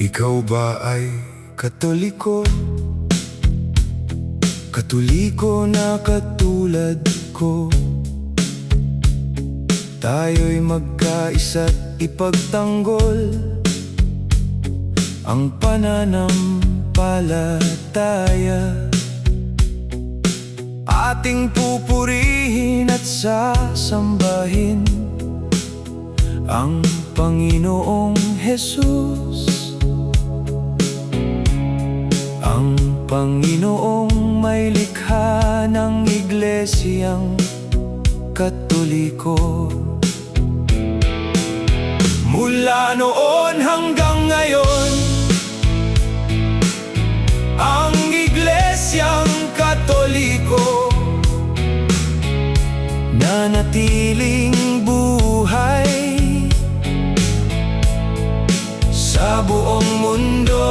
Ikaw ba ay Katoliko? Katoliko na katulad ko. Tayo'y magkaisa't ipagtanggol ang pananampalataya. Ating pupurihin at sasambahin ang Panginoong Jesus, ang Panginoong may likha ng Iglesiyang Katoliko. Mula noon hanggang ngayon, ang Iglesyang Katoliko nanatiling buhay sa buong mundo.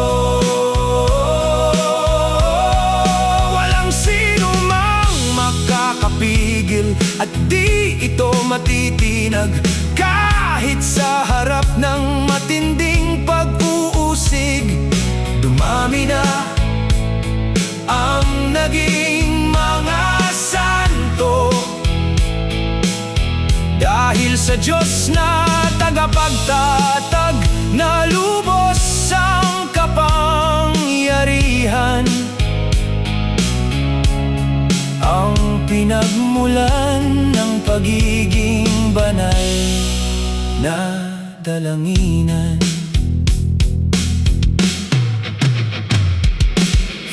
Walang sino mang makakapigil at di ito matitinag kahit sa harap ng matinding pag-uusig. Dumami na ang naging mga santo dahil sa Diyos na tagapagtatag, na lubos ang kapangyarihan. Ang pinagmulan ng pagiging banal na dalanginan.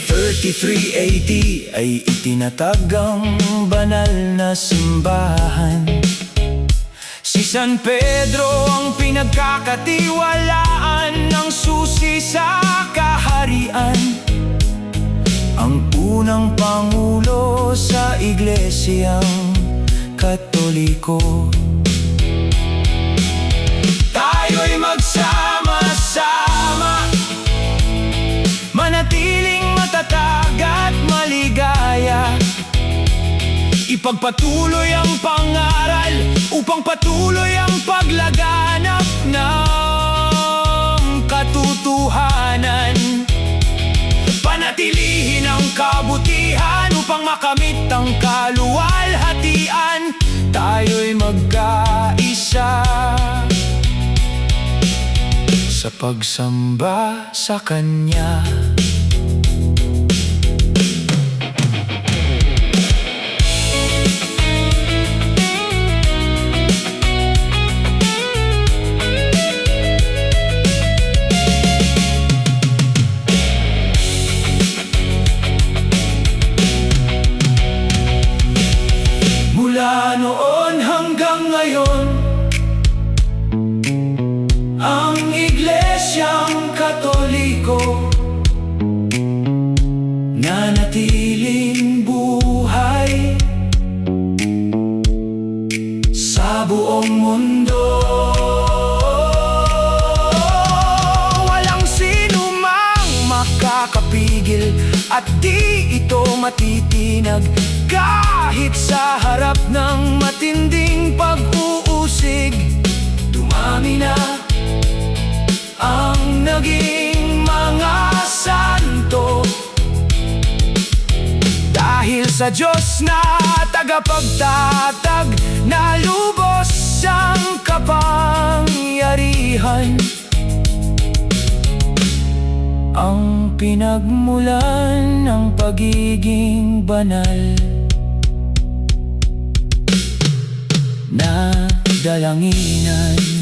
33 AD ay itinatag ang banal na simbahan. Si San Pedro ang pinagkakatiwalaan ng susi sa kaharian, ang unang pangulo sa Iglesiyang Katoliko. Tayo'y magsama-sama, manatiling matatag at maligaya. Ipagpatuloy ang pangaral upang patuloy ang paglaganap ng katotohanan. Panatilihin ang kabutihan upang makamit ang kaluwalhatian. Tayo'y magkaisa sa pagsamba sa Kanya. Mula noon hanggang ngayon, ang Iglesyang Katoliko nanatiling buhay sa buong mundo. Walang sino mang makakapigil at di ito matitinag kahit sa harap ng matinding pag-uusig. Dumami na ang naging mga santo dahil sa Diyos na tagapagtatag, na lubos ang kapangyarihan. Ang pinagmulan ng pagiging banal na dalanginan.